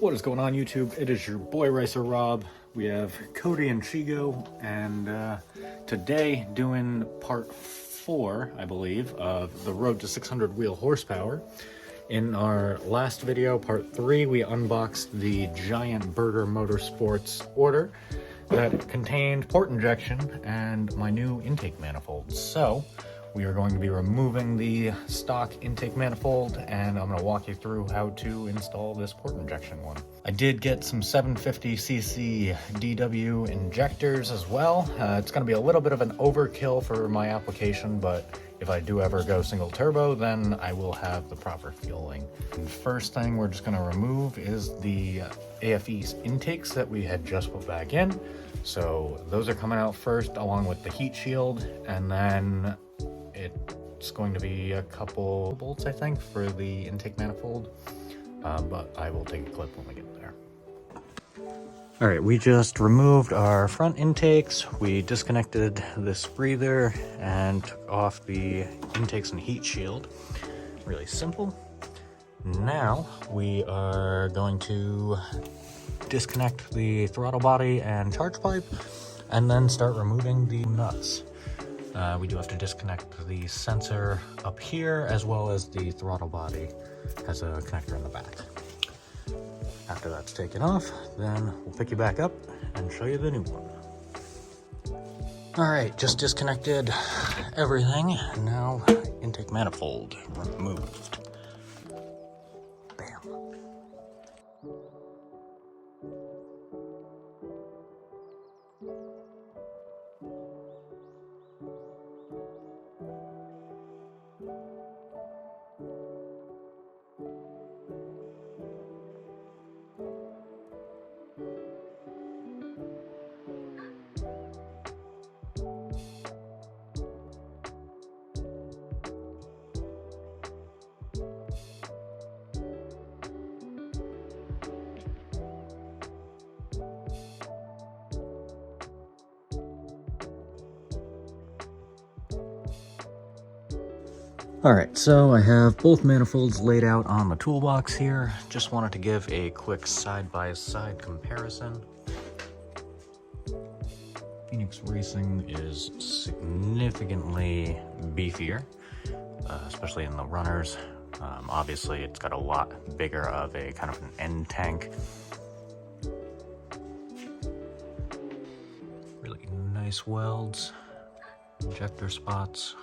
What is going on, YouTube? It is your boy Ricer Rob. We have Cody and Chigo, and today doing part 4, I believe, of the road to 600 wheel horsepower. In our last video, part 3, we unboxed the giant Burger Motorsports order that contained port injection and my new intake manifold. So we are going to be removing the stock intake manifold, and I'm going to walk you through how to install this port injection one. I did get some 750cc DW injectors as well. It's going to be a little bit of an overkill for my application, but if I do ever go single turbo, then I will have the proper fueling. And the first thing we're just going to remove is the AFE intakes that we had just put back in. So those are coming out first, along with the heat shield, and then it's going to be a couple bolts, I think, for the intake manifold, but I will take a clip when we get there. All right, we just removed our front intakes. We disconnected this breather and took off the intakes and heat shield. Really simple. Now we are going to disconnect the throttle body and charge pipe, and then start removing the nuts. We do have to disconnect the sensor up here, as well as the throttle body has a connector in the back. After that's taken off, then we'll pick you back up and show you the new one. All right, just disconnected everything. Now intake manifold removed. Bam. All right, so I have both manifolds laid out on the toolbox here. Just wanted to give a quick side-by-side comparison. Phoenix Racing is significantly beefier, especially in the runners. Obviously, it's got a lot bigger of a kind of an end tank. Really nice welds, injector spots.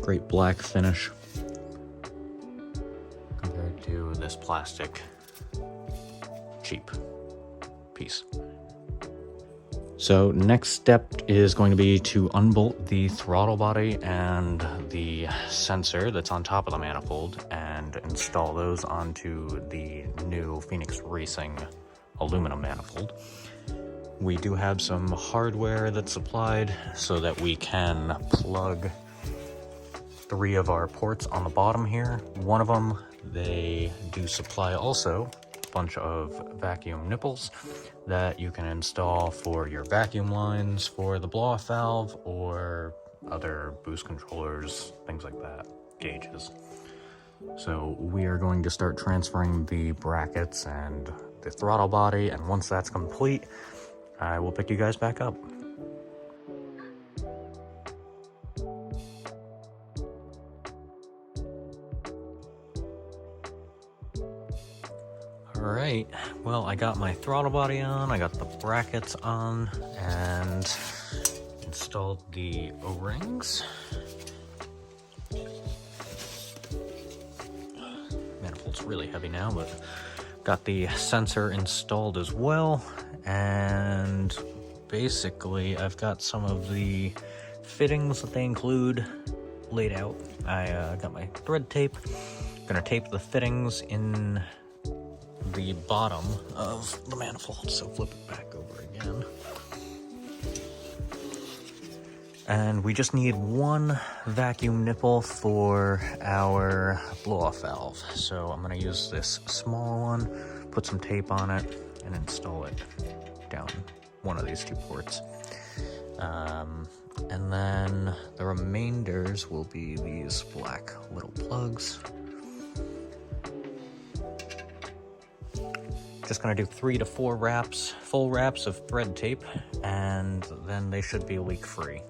Great black finish compared to this plastic cheap piece. So next step is going to be to unbolt the throttle body and the sensor that's on top of the manifold and install those onto the new Phoenix Racing aluminum manifold. We do have some hardware that's supplied so that we can plug 3 of our ports on the bottom here. One of them, they do supply also a bunch of vacuum nipples that you can install for your vacuum lines, for the blow-off valve, or other boost controllers, things like that, gauges. So we are going to start transferring the brackets and the throttle body, and once that's complete, I will pick you guys back up. Alright, well, I got my throttle body on, I got the brackets on, and installed the O-rings. Manifold's really heavy now, but got the sensor installed as well, and basically I've got some of the fittings that they include laid out. I got my thread tape. Gonna tape the fittings in the bottom of the manifold, so flip it back over again. And we just need one vacuum nipple for our blow-off valve. So I'm gonna use this small one, put some tape on it, and install it down one of these 2 ports. And then the remainders will be these black little plugs. Just gonna do 3 to 4 wraps, full wraps of thread tape, and then they should be leak free.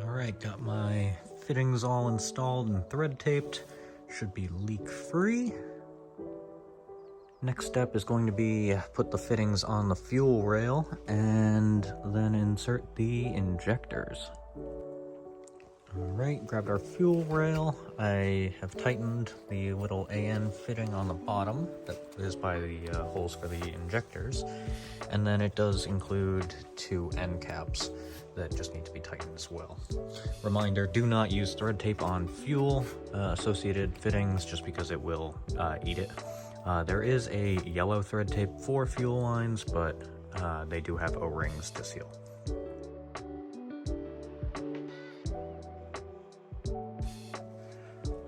Alright, got my fittings all installed and thread taped. Should be leak free. Next step is going to be put the fittings on the fuel rail and then insert the injectors. Alright, grabbed our fuel rail. I have tightened the little AN fitting on the bottom that is by the holes for the injectors. And then it does include 2 end caps that just need to be tightened as well. Reminder, do not use thread tape on fuel associated fittings just because it will eat it. There is a yellow thread tape for fuel lines, but they do have O-rings to seal.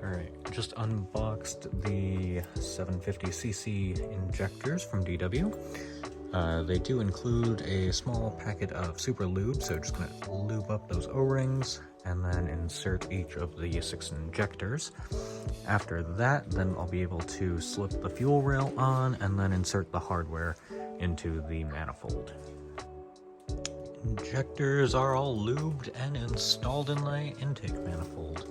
Alright, just unboxed the 750cc injectors from DW. They do include a small packet of super lube, so just going to lube up those O-rings and then insert each of the 6 injectors. After that, then I'll be able to slip the fuel rail on and then insert the hardware into the manifold. Injectors are all lubed and installed in the intake manifold.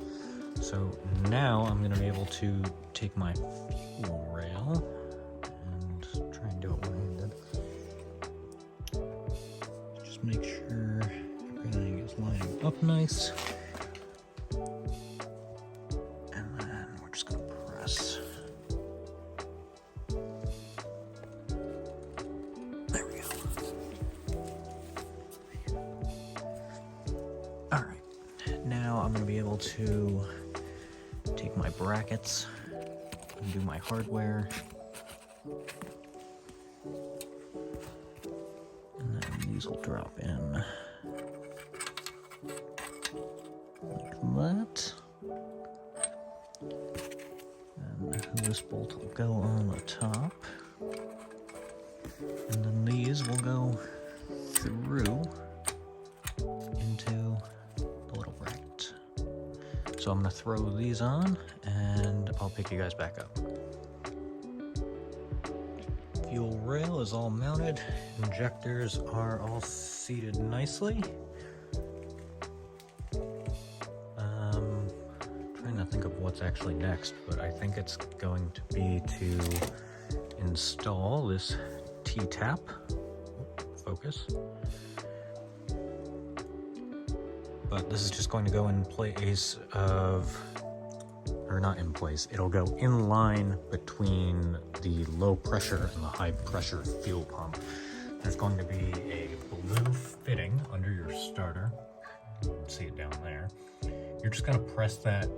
So now I'm going to be able to take my fuel rail and try and do it one-handed. Just make sure everything is lining up nice. And then we're just going to press. There we go. Alright, now I'm going to be able to take my brackets and do my hardware. And then these will drop in like that. And this bolt will go on the top. And then these will go through into the little bracket. So I'm going to throw these on and I'll pick you guys back up. Fuel rail is all mounted. Injectors are all seated nicely. Trying to think of what's actually next, but I think it's going to be to install this T-tap. Focus. But this is just going to go in place of, or not in place, it'll go in line between the low pressure and the high pressure fuel pump. There's going to be a blue fitting under your starter. You can see it down there. You're just going to press that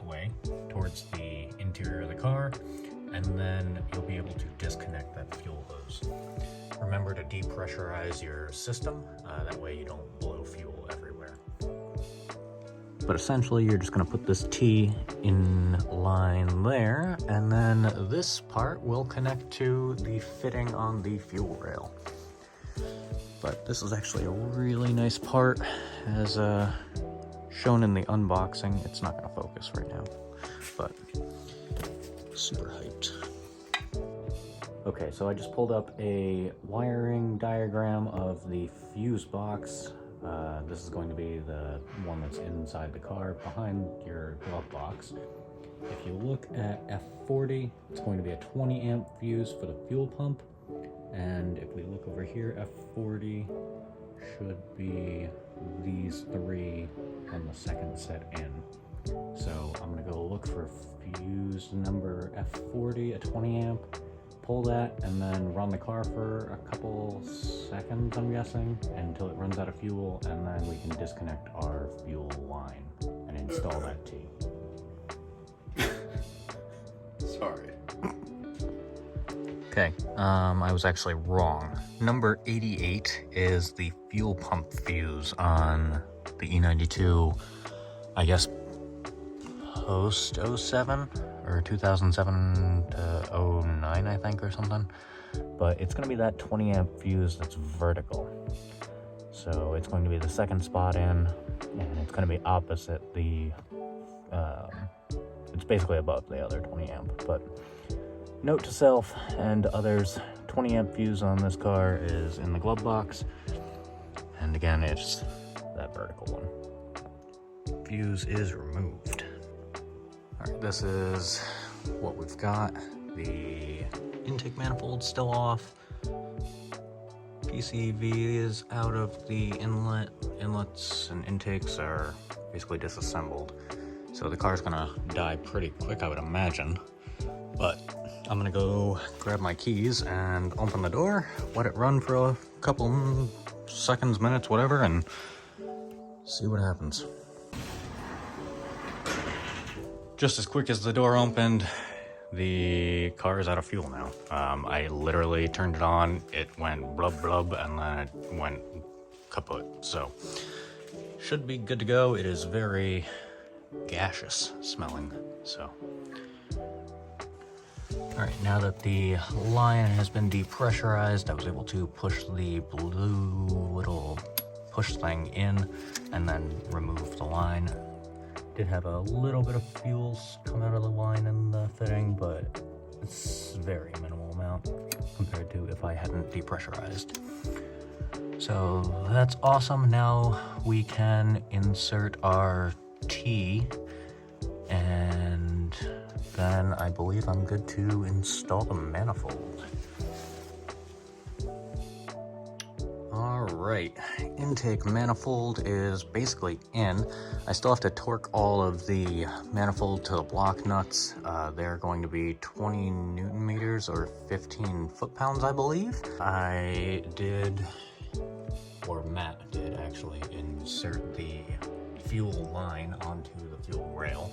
way towards the interior of the car, and then you'll be able to disconnect that fuel hose. Remember to depressurize your system, that way you don't blow fuel everywhere. But essentially you're just going to put this T in line there, and then this part will connect to the fitting on the fuel rail. But this is actually a really nice part, as shown in the unboxing. It's not going to focus right now, but super hyped. Okay, so I just pulled up a wiring diagram of the fuse box. This is going to be the one that's inside the car behind your glove box. If you look at F40, it's going to be a 20 amp fuse for the fuel pump. And if we look over here, F40 should be these 3 on the second set in. So I'm gonna go look for fuse number F40, a 20 amp, pull that, and then run the car for a couple seconds, I'm guessing, until it runs out of fuel, and then we can disconnect our fuel line and install that T. Sorry. Okay, I was actually wrong. Number 88 is the fuel pump fuse on the E92, I guess, post 07 or 2007 to 09, I think, or something. But it's going to be that 20 amp fuse that's vertical. So it's going to be the second spot in, and it's going to be opposite the, it's basically above the other 20 amp. But note to self and others, 20 amp fuse on this car is in the glove box. And again, it's that vertical one. Fuse is removed. All right, this is what we've got. The intake manifold still off. PCV is out of the inlet. Inlets and intakes are basically disassembled. So the car's gonna die pretty quick, I would imagine. But I'm gonna go grab my keys and open the door, let it run for a couple seconds, minutes, whatever, and see what happens. Just as quick as the door opened, the car is out of fuel now. I literally turned it on, it went blub blub, and then it went kaput. So, should be good to go. It is very gaseous smelling, so. Alright, now that the line has been depressurized, I was able to push the blue little push thing in and then remove the line. Did have a little bit of fuel come out of the line in the fitting, but it's very minimal amount compared to if I hadn't depressurized. So that's awesome. Now we can insert our T, and then I believe I'm good to install the manifold. Alright, intake manifold is basically in. I still have to torque all of the manifold to the block nuts. They're going to be 20 Newton meters or 15 foot-pounds, I believe. I did, or Matt did actually, insert the fuel line onto the fuel rail.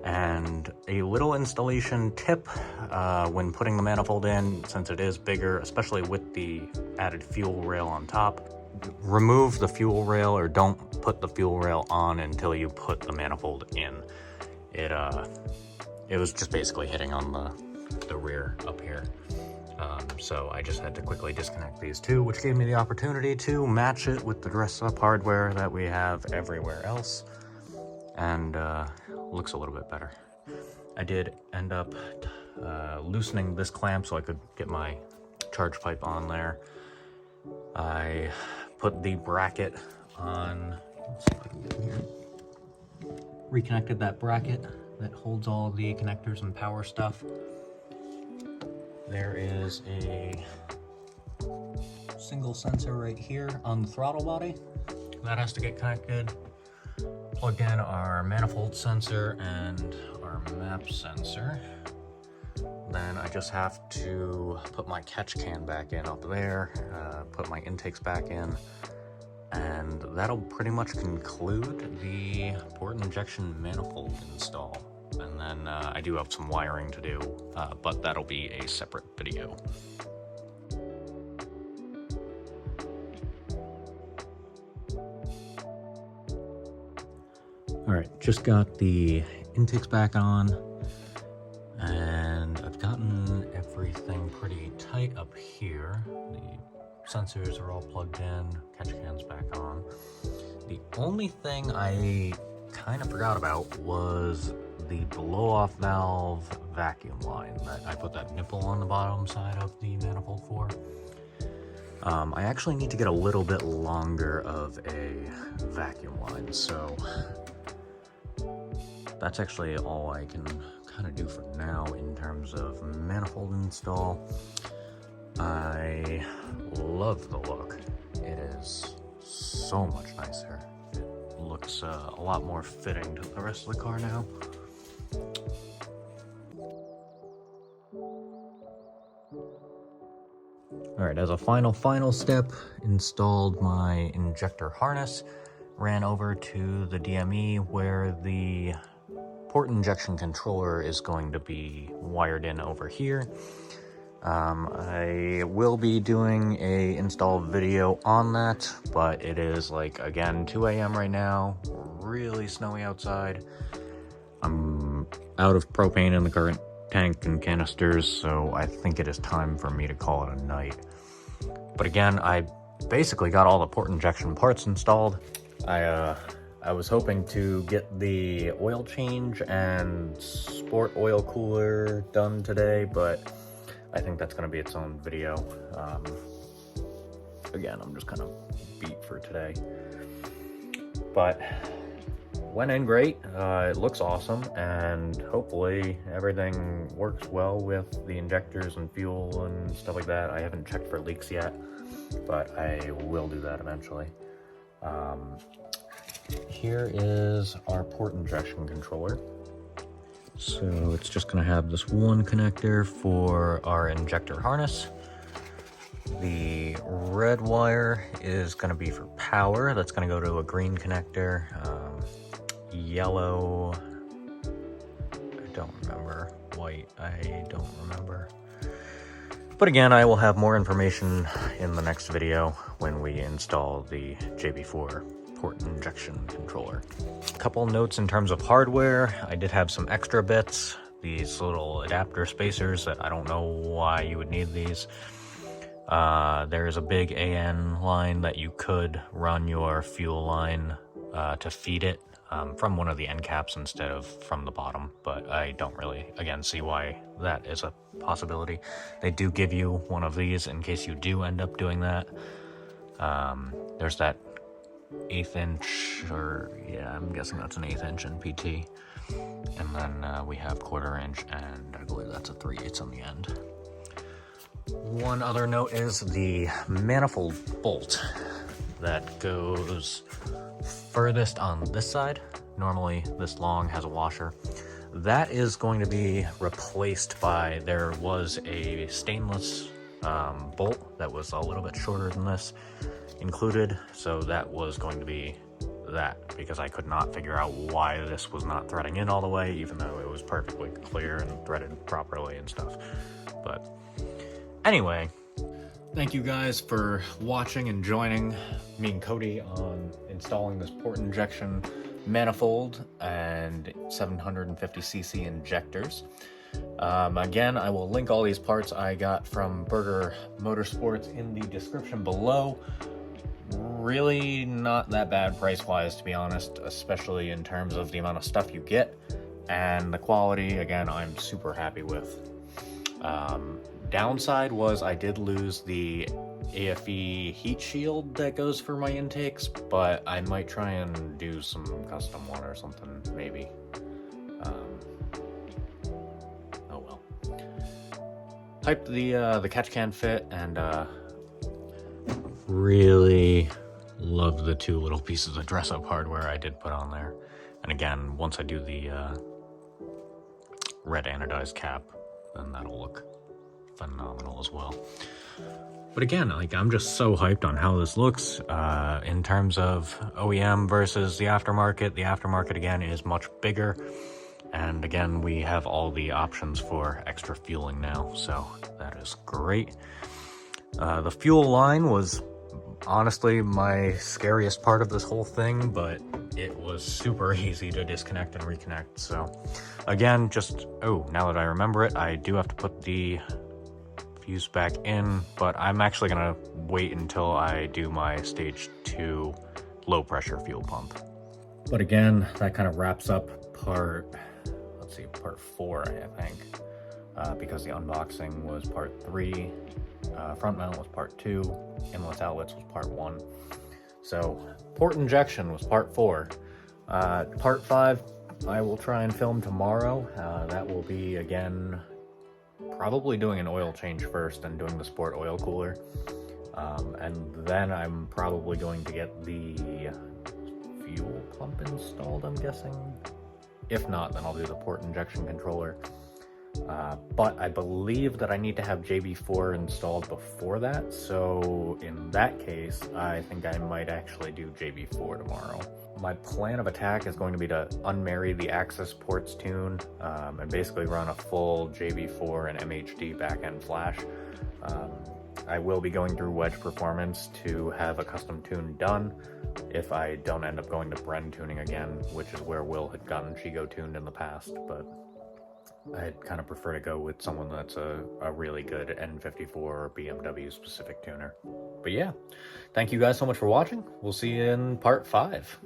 And a little installation tip when putting the manifold in, since it is bigger, especially with the added fuel rail on top, remove the fuel rail or don't put the fuel rail on until you put the manifold in. It was just basically hitting on the rear up here. So I just had to quickly disconnect these two, which gave me the opportunity to match it with the rest of the hardware that we have everywhere else. And looks a little bit better. I did end up loosening this clamp so I could get my charge pipe on there. I put the bracket on, let's see if I can get in here. Reconnected that bracket that holds all the connectors and power stuff. There is a single sensor right here on the throttle body. That has to get connected. Plugged in our manifold sensor and our map sensor. Then I just have to put my catch can back in up there, put my intakes back in, and that'll pretty much conclude the port injection manifold install. And then I do have some wiring to do, but that'll be a separate video. Alright, just got the intakes back on, and I've gotten everything pretty tight up here. The sensors are all plugged in, catch can's back on. The only thing I kind of forgot about was the blow-off valve vacuum line that I put that nipple on the bottom side of the manifold for. I actually need to get a little bit longer of a vacuum line, so that's actually all I can kind of do for now in terms of manifold install. I love the look. It is so much nicer. It looks a lot more fitting to the rest of the car now. Alright, as a final step, installed my injector harness, ran over to the DME where the port injection controller is going to be wired in over here. I will be doing a install video on that, but it is like, again, 2 a.m. right now, really snowy outside. I'm out of propane in the current tank and canisters, so I think it is time for me to call it a night. But again, I basically got all the port injection parts installed. I was hoping to get the oil change and sport oil cooler done today, but I think that's going to be its own video. Again, I'm just kind of beat for today, but went in great. It looks awesome, and hopefully everything works well with the injectors and fuel and stuff like that. I haven't checked for leaks yet, but I will do that eventually. Here is our port injection controller. So it's just going to have this one connector for our injector harness. The red wire is going to be for power. That's going to go to a green connector. Yellow, I don't remember. White, I don't remember. But again, I will have more information in the next video when we install the JB4 port injection controller. A couple notes in terms of hardware. I did have some extra bits, these little adapter spacers that I don't know why you would need these. There's a big AN line that you could run your fuel line to feed it from one of the end caps instead of from the bottom, but I don't really, again, see why that is a possibility. They do give you one of these in case you do end up doing that. There's that 1/8 inch, or yeah, I'm guessing that's an 1/8 inch in PT. And then we have 1/4 inch, and I believe that's a 3/8 on the end. One other note is the manifold bolt that goes furthest on this side. Normally this long has a washer. That is going to be replaced by, there was a stainless bolt that was a little bit shorter than this included, so that was going to be that, because I could not figure out why this was not threading in all the way, even though it was perfectly clear and threaded properly and stuff. But anyway, thank you guys for watching and joining me and Cody on installing this port injection manifold and 750cc injectors. Again, I will link all these parts I got from Burger Motorsports in the description below. Really not that bad price-wise, to be honest, especially in terms of the amount of stuff you get, and the quality, again, I'm super happy with. Downside was I did lose the AFE heat shield that goes for my intakes, but I might try and do some custom one or something, maybe. Oh well. Hyped the catch can fit, and really love the two little pieces of dress-up hardware I did put on there. And again, once I do the red anodized cap, then that'll look phenomenal as well. But again, like, I'm just so hyped on how this looks in terms of OEM versus the aftermarket. The aftermarket, again, is much bigger, and again, we have all the options for extra fueling now, so that is great. The fuel line was honestly my scariest part of this whole thing, but it was super easy to disconnect and reconnect. So again, just, oh, now that I remember it, I do have to put the fuse back in, but I'm actually gonna wait until I do my stage 2 low pressure fuel pump. But again, that kind of wraps up part, let's see, part 4, I think, because the unboxing was part 3, front mount was part 2, inlets outlets was part 1. So port injection was part 4. Part 5 I will try and film tomorrow. That will be, again, probably doing an oil change first and doing the sport oil cooler, and then I'm probably going to get the fuel pump installed, I'm guessing. If not, then I'll do the port injection controller, but I believe that I need to have JB4 installed before that, so in that case I think I might actually do JB4 tomorrow. My plan of attack is going to be to unmarry the Axis ports tune and basically run a full JB4 and MHD back-end flash. I will be going through Wedge Performance to have a custom tune done if I don't end up going to Bren tuning again, which is where Will had gotten Chigo tuned in the past. But I'd kind of prefer to go with someone that's a really good N54 or BMW specific tuner. But yeah, thank you guys so much for watching. We'll see you in part 5.